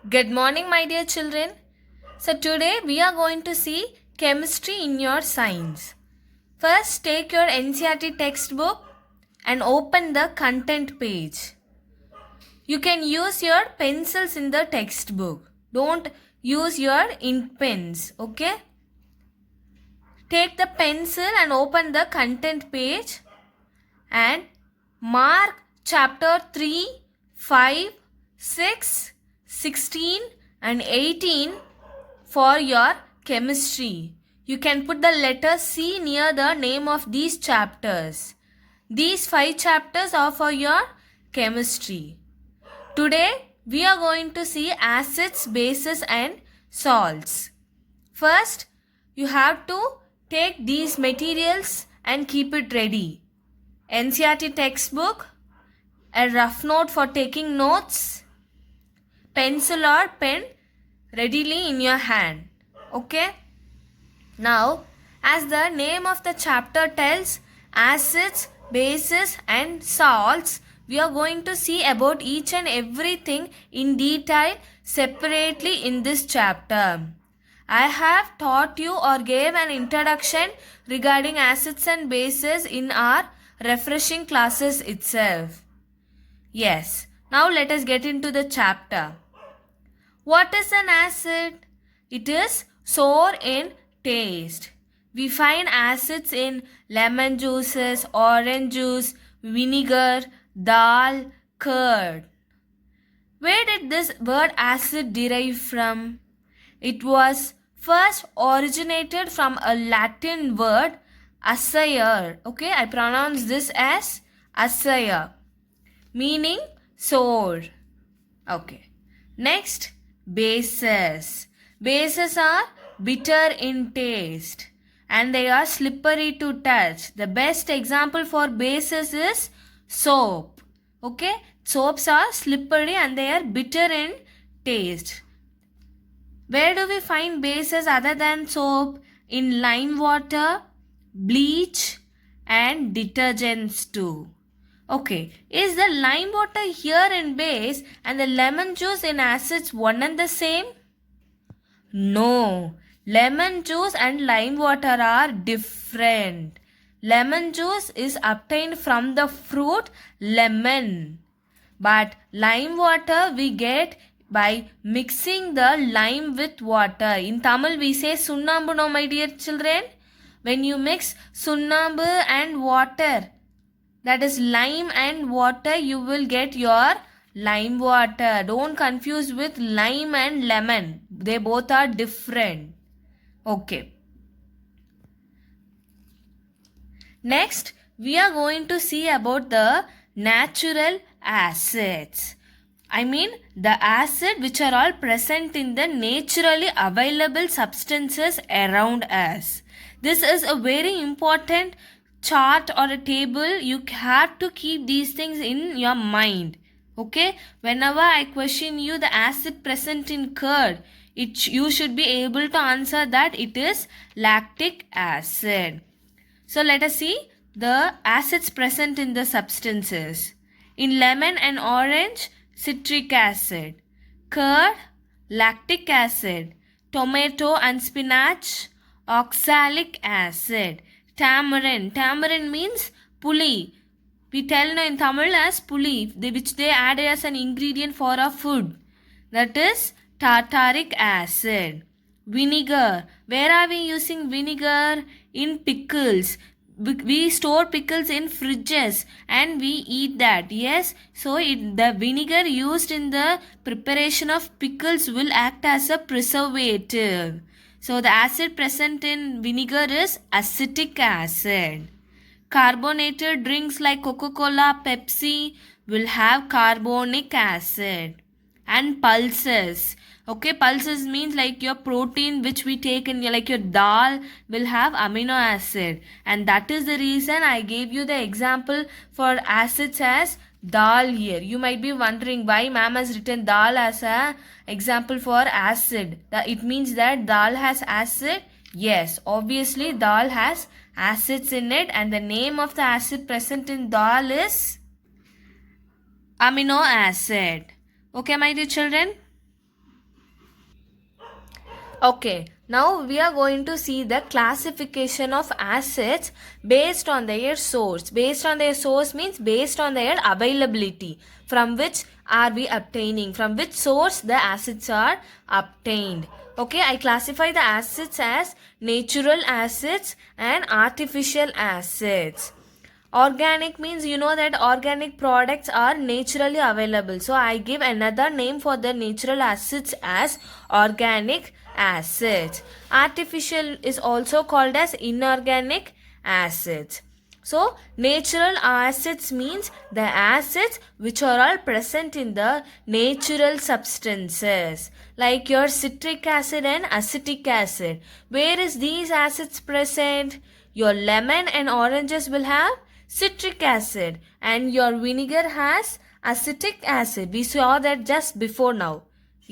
Good morning, my dear children. So, today we are going to see chemistry in your science. First, take your NCERT textbook and open the content page. You can use your pencils in the textbook. Don't use your ink pens, okay? Take the pencil and open the content page and mark chapter 3, 5, 6, 16 and 18 for your chemistry. You can put the letter C near the name of these chapters. These 5 chapters are for your chemistry. Today we are going to see acids, bases and salts. First, you have to take these materials and keep it ready. NCERT textbook, a rough note for taking notes, pencil or pen readily in your hand. Okay? Now, as the name of the chapter tells, acids, bases and salts, we are going to see about each and everything in detail separately in this chapter. I have taught you or gave an introduction regarding acids and bases in our refreshing classes itself. Yes, now let us get into the chapter. What is an acid? It is sour in taste. We find acids in lemon juices, orange juice, vinegar, dal, curd. Where did this word acid derive from? It was first originated from a Latin word acere. Okay, I pronounce this as acere, meaning sour. Okay. Next, bases. Bases are bitter in taste and they are slippery to touch. The best example for bases is soap. Okay, soaps are slippery and they are bitter in taste. Where do we find bases other than soap? In lime water, bleach and detergents too. Okay, is the lime water here in base and the lemon juice in acids one and the same? No, lemon juice and lime water are different. Lemon juice is obtained from the fruit lemon. But lime water we get by mixing the lime with water. In Tamil we say sunnambu, no my dear children. When you mix sunnambu and water, that is lime and water, you will get your lime water. Don't confuse with lime and lemon. They both are different. Okay. Next, we are going to see about the natural acids. I mean the acid which are all present in the naturally available substances around us. This is a very important chart or a table. You have to keep these things in your mind. Okay, whenever I question you the acid present in curd, you should be able to answer that it is lactic acid. So let us see the acids present in the substances. In lemon and orange, citric acid. Curd, lactic acid. Tomato and spinach, oxalic acid. Tamarind. Tamarind means puli. We tell in Tamil as puli, which they add as an ingredient for our food. That is tartaric acid. Vinegar. Where are we using vinegar? In pickles. We store pickles in fridges and we eat that. Yes, so the vinegar used in the preparation of pickles will act as a preservative. So the acid present in vinegar is acetic acid. Carbonated drinks like Coca-Cola, Pepsi will have carbonic acid. And pulses. Okay, pulses means like your protein which we take in like your dal will have amino acid. And that is the reason I gave you the example for acids as dal here. You might be wondering why ma'am has written dal as a example for acid. It means that dal has acid. Yes, obviously dal has acids in it and the name of the acid present in dal is amino acid. Okay, my dear children? Okay, now we are going to see the classification of acids based on their source. Based on their source means based on their availability. From which are we obtaining? From which source the acids are obtained? Okay, I classify the acids as natural acids and artificial acids. Organic means you know that organic products are naturally available. So I give another name for the natural acids as organic acids. Artificial is also called as inorganic acids. So natural acids means the acids which are all present in the natural substances like your citric acid and acetic acid. Where is these acids present? Your lemon and oranges will have citric acid and your vinegar has acetic acid. We saw that just before now.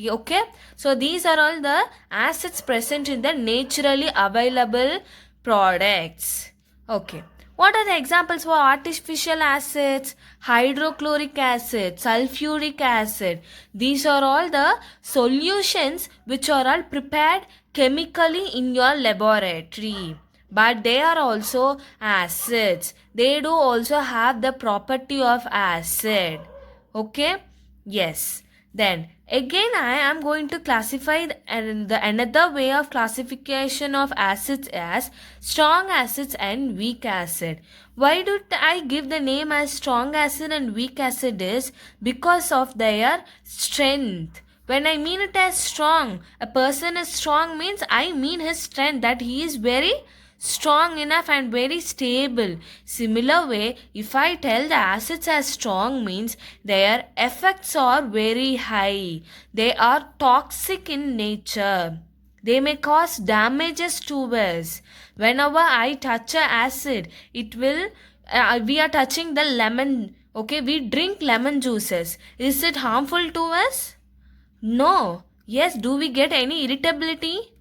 Okay, so these are all the acids present in the naturally available products. Okay, what are the examples for artificial acids? Hydrochloric acid, sulfuric acid. These are all the solutions which are all prepared chemically in your laboratory. But they are also acids. They do also have the property of acid. Okay? Yes. Then again I am going to classify another way of classification of acids as strong acids and weak acid. Why do I give the name as strong acid and weak acid is because of their strength. When I mean it as strong, a person is strong means I mean his strength, that he is very strong enough and very stable. Similar way, if I tell the acids as strong means their effects are very high. They are toxic in nature. They may cause damages to us. Whenever I touch a acid, it will, we are touching the lemon. Okay, we drink lemon juices. Is it harmful to us? No. Yes, do we get any irritability?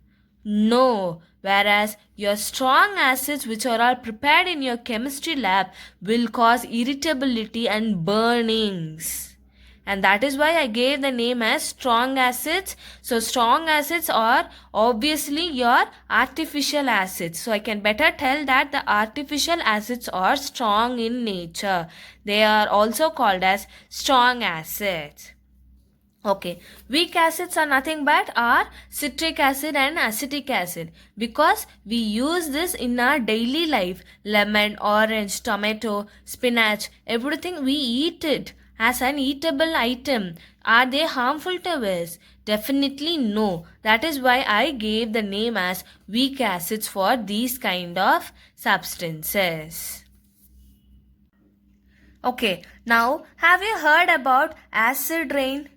No. Whereas your strong acids which are all prepared in your chemistry lab will cause irritability and burnings. And that is why I gave the name as strong acids. So strong acids are obviously your artificial acids. So I can better tell that the artificial acids are strong in nature. They are also called as strong acids. Okay, weak acids are nothing but are citric acid and acetic acid because we use this in our daily life. Lemon, orange, tomato, spinach, everything we eat it as an eatable item. Are they harmful to us? Definitely no. That is why I gave the name as weak acids for these kind of substances. Okay, now have you heard about acid rain?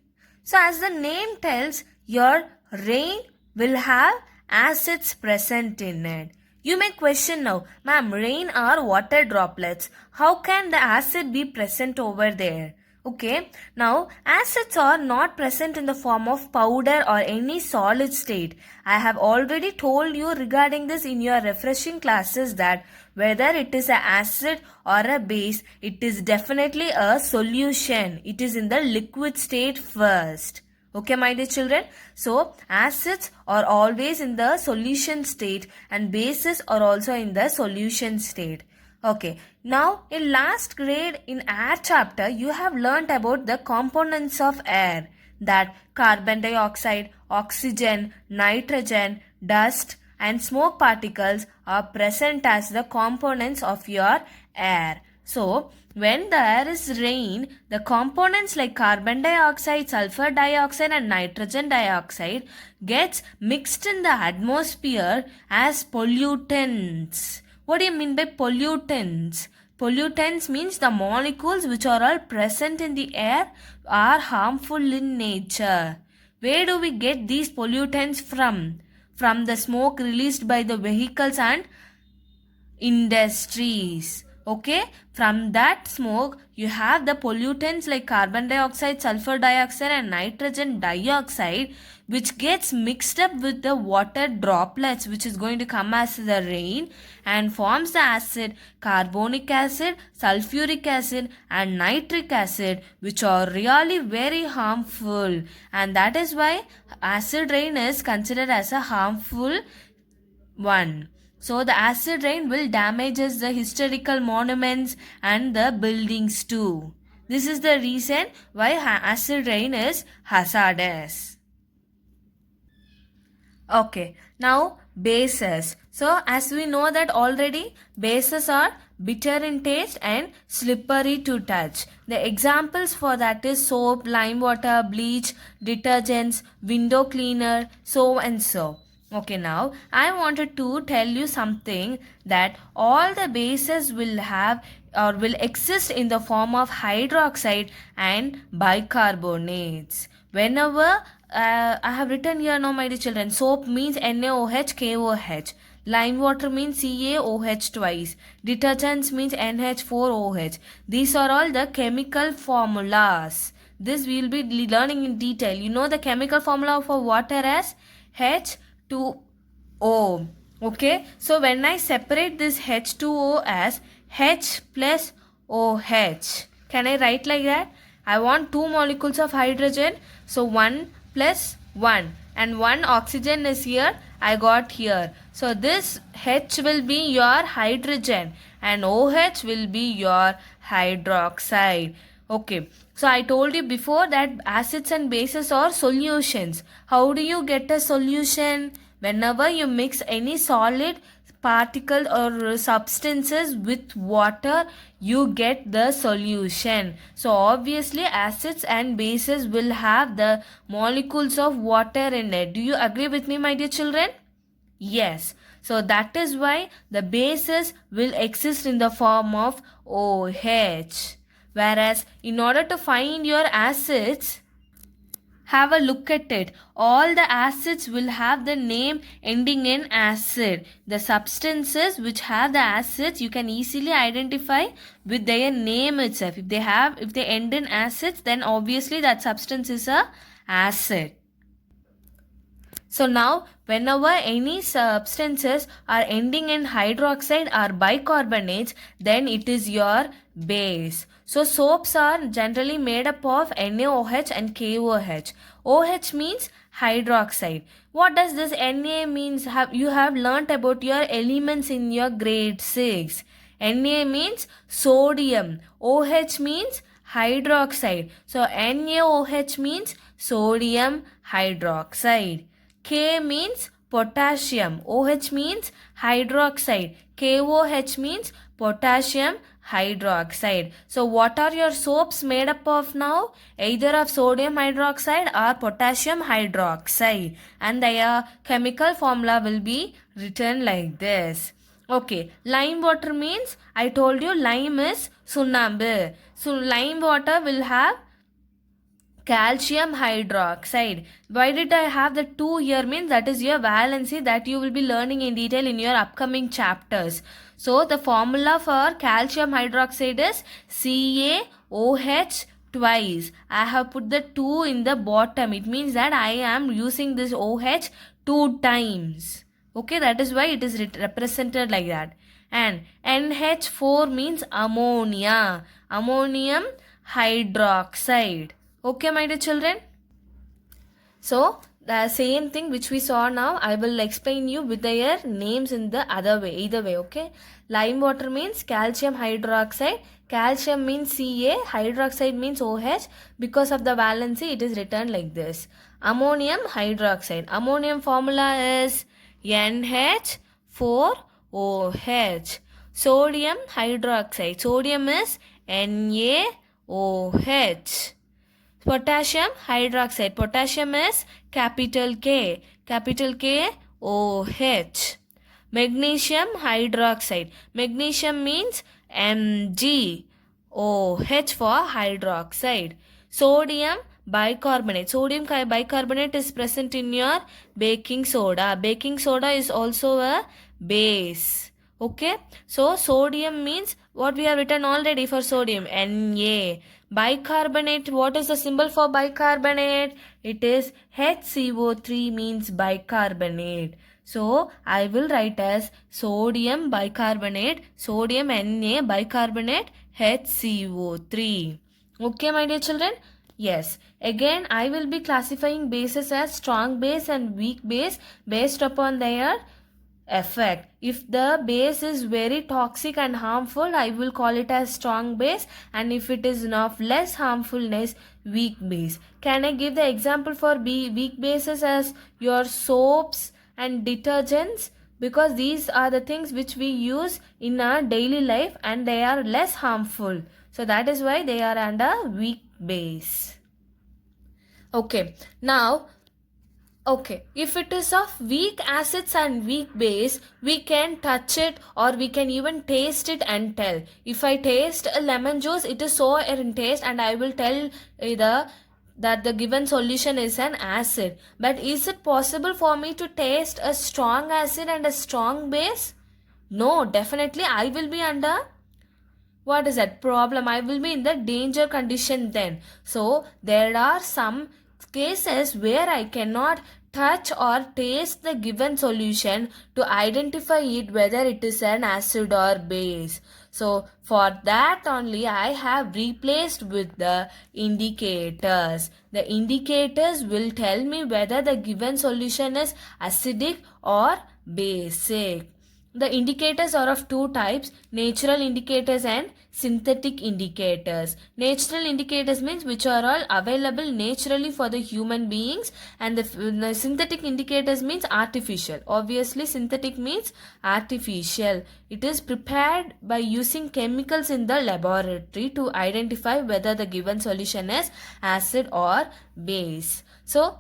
So as the name tells, your rain will have acids present in it. You may question now, ma'am, rain are water droplets. How can the acid be present over there? Okay, now acids are not present in the form of powder or any solid state. I have already told you regarding this in your refreshing classes that whether it is an acid or a base, it is definitely a solution. It is in the liquid state first. Okay, my dear children. So, acids are always in the solution state and bases are also in the solution state. Okay, now in last grade in air chapter, you have learnt about the components of air, that carbon dioxide, oxygen, nitrogen, dust and smoke particles are present as the components of your air. So, when there is rain, the components like carbon dioxide, sulfur dioxide and nitrogen dioxide gets mixed in the atmosphere as pollutants. What do you mean by pollutants? Pollutants means the molecules which are all present in the air are harmful in nature. Where do we get these pollutants from? From the smoke released by the vehicles and industries. Okay, from that smoke you have the pollutants like carbon dioxide, sulfur dioxide and nitrogen dioxide, which gets mixed up with the water droplets, which is going to come as the rain and forms the acid carbonic acid, sulfuric acid and nitric acid, which are really very harmful, and that is why acid rain is considered as a harmful one. So the acid rain will damages the historical monuments and the buildings too. This is the reason why acid rain is hazardous. Okay, now bases. So as we know that already, bases are bitter in taste and slippery to touch. The examples for that is soap, lime water, bleach, detergents, window cleaner, so and so. Okay, now I wanted to tell you something, that all the bases will have or will exist in the form of hydroxide and bicarbonates. Whenever I have written here now, my dear children, soap means NaOH, KOH. Lime water means CaOH twice. Detergents means NH4OH. These are all the chemical formulas. This we will be learning in detail. You know the chemical formula for water as H2O. Okay, so when I separate this H2O as H plus OH, can I write like that? I want two molecules of hydrogen, so 1 plus 1 and 1 oxygen is here, I got here. So this H will be your hydrogen and OH will be your hydroxide. Okay, so I told you before that acids and bases are solutions. How do you get a solution? Whenever you mix any solid particle or substances with water, you get the solution. So obviously acids and bases will have the molecules of water in it. Do you agree with me, my dear children? Yes. So that is why the bases will exist in the form of OH. Whereas in order to find your acids, have a look at it. All the acids will have the name ending in acid. The substances which have the acids, you can easily identify with their name itself. If they end in acids, then obviously that substance is a acid. So now whenever any substances are ending in hydroxide or bicarbonates, then it is your base. So soaps are generally made up of NaOH and KOH. OH means hydroxide. What does this Na means? You have learnt about your elements in your grade 6. Na means sodium. OH means hydroxide. So NaOH means sodium hydroxide. K means potassium. OH means hydroxide. KOH means potassium hydroxide. So what are your soaps made up of now? Either of sodium hydroxide or potassium hydroxide. And their chemical formula will be written like this. Okay, lime water means, I told you lime is sunambu. So lime water will have calcium hydroxide. Why did I have the 2 here? Means that is your valency that you will be learning in detail in your upcoming chapters. So the formula for calcium hydroxide is CaOH twice. I have put the 2 in the bottom. It means that I am using this OH 2 times. Okay, that is why it is represented like that. And NH4 means ammonia. Ammonium hydroxide. Okay, my dear children. So the same thing which we saw now, I will explain you with their names in the other way, either way. Okay, lime water means calcium hydroxide. Calcium means Ca, hydroxide means OH. Because of the valency, it is written like this. Ammonium hydroxide. Ammonium formula is NH4OH. Sodium hydroxide. Sodium is NaOH. Potassium hydroxide. Potassium is capital K. Capital K OH. Magnesium hydroxide. Magnesium means Mg. OH for hydroxide. Sodium bicarbonate. Sodium bicarbonate is present in your baking soda. Baking soda is also a base. Okay, so sodium means what we have written already for sodium, Na. Bicarbonate, what is the symbol for bicarbonate? It is HCO3 means bicarbonate. So I will write as sodium bicarbonate, sodium Na bicarbonate HCO3. Okay, my dear children? Yes. Again, I will be classifying bases as strong base and weak base based upon their effect. If the base is very toxic and harmful, I will call it as strong base, and if it is of less harmfulness, weak base. Can I give the example for weak bases as your soaps and detergents? Because these are the things which we use in our daily life and they are less harmful. So that is why they are under weak base. Okay, now if it is of weak acids and weak base, we can touch it or we can even taste it and tell. If I taste a lemon juice, it is sour in taste and I will tell that the given solution is an acid. But is it possible for me to taste a strong acid and a strong base? No, definitely I will be under what is that problem? I will be in the danger condition then. So there are some cases where I cannot touch or taste the given solution to identify it whether it is an acid or base. So for that only I have replaced with the indicators. The indicators will tell me whether the given solution is acidic or basic. The indicators are of two types, natural indicators and synthetic indicators. Natural indicators means which are all available naturally for the human beings, and the synthetic indicators means artificial. Obviously synthetic means artificial. It is prepared by using chemicals in the laboratory to identify whether the given solution is acid or base. So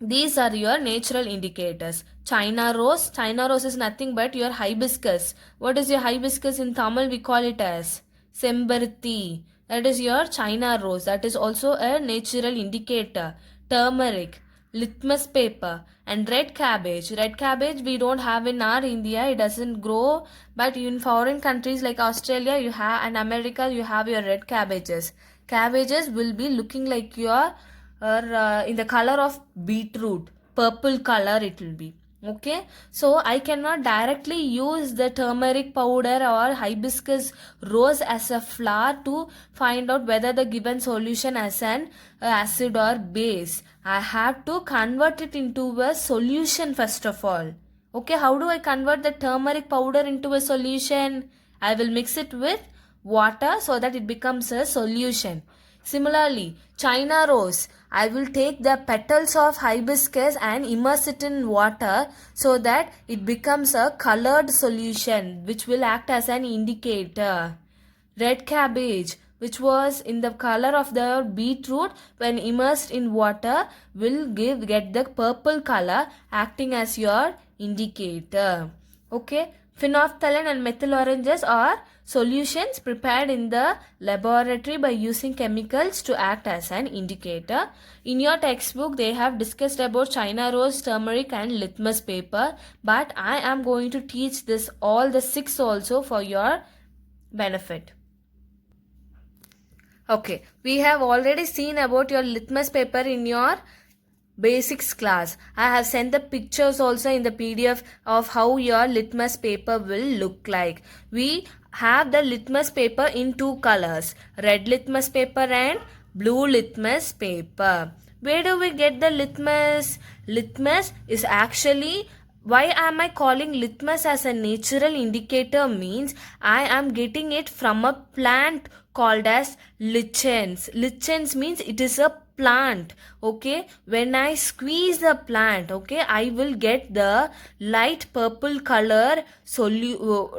these are your natural indicators. China rose. China rose is nothing but your hibiscus. What is your hibiscus in Tamil? We call it as Sembarthi. That is your China rose. That is also a natural indicator. Turmeric, litmus paper, and red cabbage. Red cabbage we don't have in our India. It doesn't grow. But in foreign countries like Australia you have, and America you have your red cabbages. Cabbages will be looking like your in the color of beetroot, purple color it will be. Okay, so I cannot directly use the turmeric powder or hibiscus rose as a flower to find out whether the given solution as an acid or base. I have to convert it into a solution first of all. Okay, how do I convert the turmeric powder into a solution? I will mix it with water so that it becomes a solution. Similarly, China rose, I will take the petals of hibiscus and immerse it in water so that it becomes a colored solution which will act as an indicator. Red cabbage, which was in the color of the beetroot, when immersed in water will get the purple color acting as your indicator. Okay, phenolphthalein and methyl oranges are solutions prepared in the laboratory by using chemicals to act as an indicator. In your textbook they have discussed about China rose, turmeric and litmus paper, but I am going to teach this all the 6 also for your benefit. Okay, we have already seen about your litmus paper in your basics class. I have sent the pictures also in the PDF of how your litmus paper will look like. We have the litmus paper in 2 colors, red litmus paper and blue litmus paper. Where do we get the litmus? Litmus is actually, why am I calling litmus as a natural indicator means I am getting it from a plant called as lichens. Lichens means it is a plant. Okay, when I squeeze the plant, okay, I will get the light purple color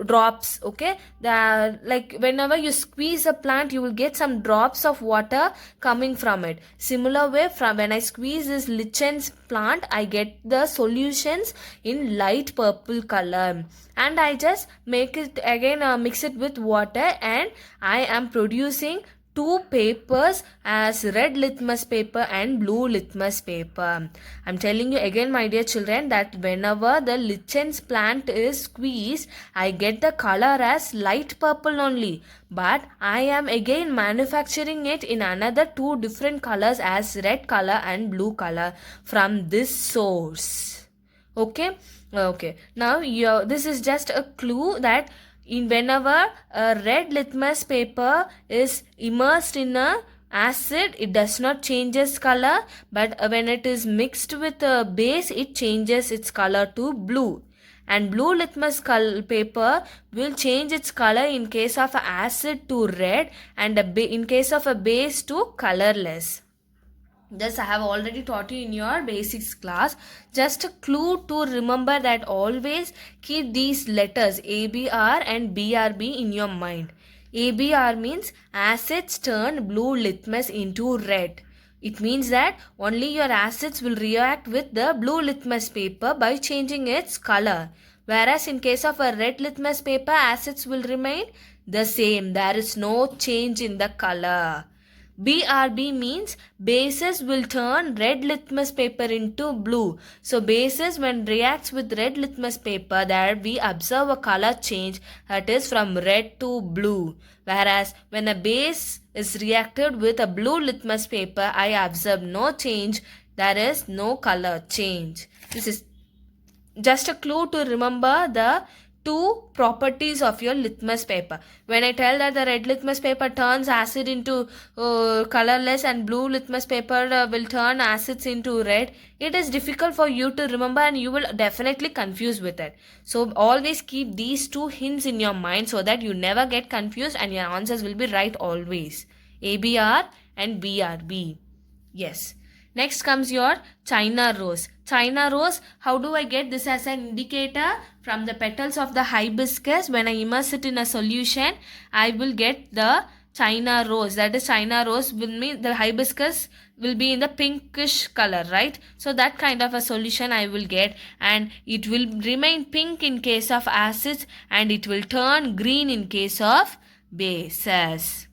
drops. Okay, like whenever you squeeze a plant you will get some drops of water coming from it. Similar way, from when I squeeze this lichens plant I get the solutions in light purple color, and I just make it again, mix it with water, and I am producing two papers as red litmus paper and blue litmus paper. I'm telling you again, my dear children, that whenever the lichens plant is squeezed, I get the color as light purple only. But I am again manufacturing it in another two different colors as red color and blue color from this source. Okay? Okay. Now, this is just a clue that whenever a red litmus paper is immersed in a acid, it does not change its color, but when it is mixed with a base, it changes its color to blue. And blue litmus paper will change its color in case of acid to red, and in case of a base to colorless. This I have already taught you in your basics class. Just a clue to remember that always keep these letters ABR and BRB in your mind. ABR means acids turn blue litmus into red. It means that only your acids will react with the blue litmus paper by changing its color. Whereas in case of a red litmus paper, acids will remain the same. There is no change in the color. BRB means bases will turn red litmus paper into blue. So bases when reacts with red litmus paper, there we observe a color change, that is from red to blue. Whereas when a base is reacted with a blue litmus paper, I observe no change, there is no color change. This is just a clue to remember the two properties of your litmus paper. When I tell that the red litmus paper turns acid into colorless and blue litmus paper will turn acids into red, it is difficult for you to remember and you will definitely confuse with it. So always keep these two hints in your mind so that you never get confused and your answers will be right always. ABR and BRB. Yes. Next comes your China rose. China rose, how do I get this as an indicator? From the petals of the hibiscus, when I immerse it in a solution, I will get the China rose. That is, China rose will mean the hibiscus will be in the pinkish color, right? So that kind of a solution I will get, and it will remain pink in case of acids and it will turn green in case of bases.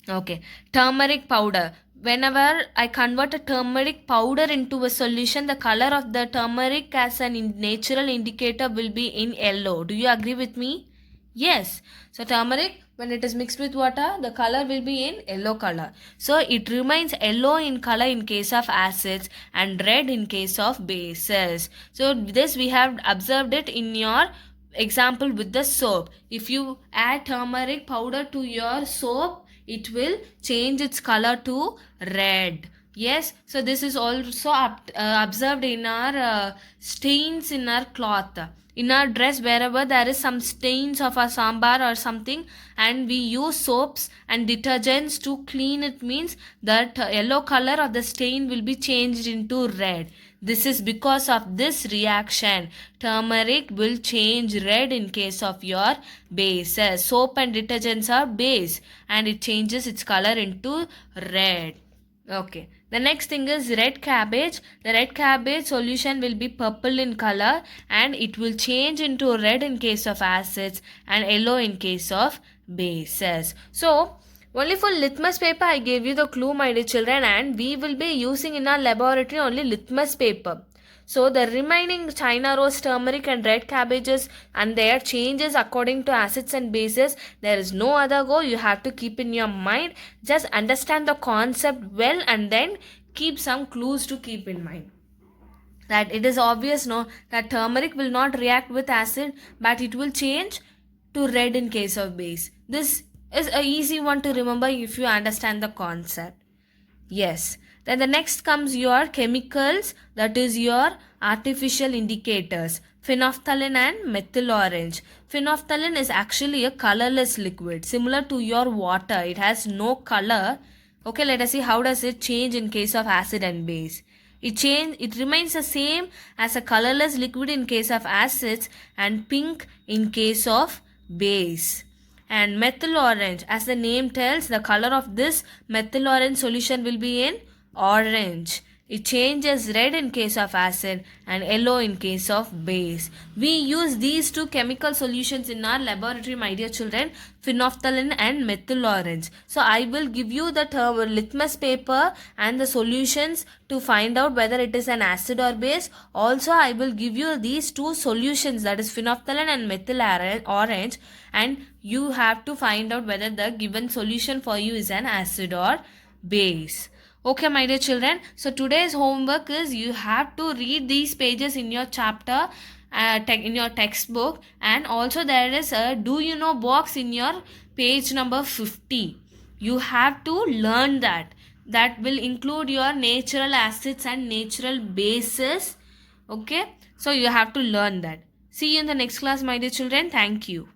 Okay, turmeric powder. Whenever I convert a turmeric powder into a solution, the color of the turmeric as a natural indicator will be in yellow. Do you agree with me? Yes. So turmeric, when it is mixed with water, the color will be in yellow color. So it remains yellow in color in case of acids and red in case of bases. So this we have observed it in your example with the soap. If you add turmeric powder to your soap, it will change its color to red. Yes, so this is also observed in our stains in our cloth. In our dress, wherever there is some stains of a sambar or something, and we use soaps and detergents to clean it, means that yellow color of the stain will be changed into red. This is because of this reaction. Turmeric will change red in case of your bases. Soap and detergents are base and it changes its color into red. Okay. The next thing is red cabbage. The red cabbage solution will be purple in color and it will change into red in case of acids and yellow in case of bases. So, only for litmus paper I gave you the clue, my dear children, and we will be using in our laboratory only litmus paper. So the remaining China rose, turmeric and red cabbages and their changes according to acids and bases, there is no other go. You have to keep in your mind. Just understand the concept well and then keep some clues to keep in mind. That it is obvious, no, that turmeric will not react with acid but it will change to red in case of base. This is an easy one to remember if you understand the concept. Yes. Then the next comes your chemicals, that is your artificial indicators, phenolphthalein and methyl orange. Phenolphthalein is actually a colorless liquid, similar to your water. It has no color. Okay, let us see how does it change in case of acid and base. It remains the same as a colorless liquid in case of acids and pink in case of base. And methyl orange, as the name tells, the color of this methyl orange solution will be in orange. It changes red in case of acid and yellow in case of base. We use these two chemical solutions in our laboratory, my dear children, phenolphthalein and methyl orange. So I will give you the litmus paper and the solutions to find out whether it is an acid or base. Also, I will give you these two solutions, that is phenolphthalein and methyl orange, and you have to find out whether the given solution for you is an acid or base. Okay, my dear children. So today's homework is you have to read these pages in your chapter, in your textbook, and also there is a do you know box in your page number 50. You have to learn that. That will include your natural acids and natural bases. Okay, so you have to learn that. See you in the next class, my dear children. Thank you.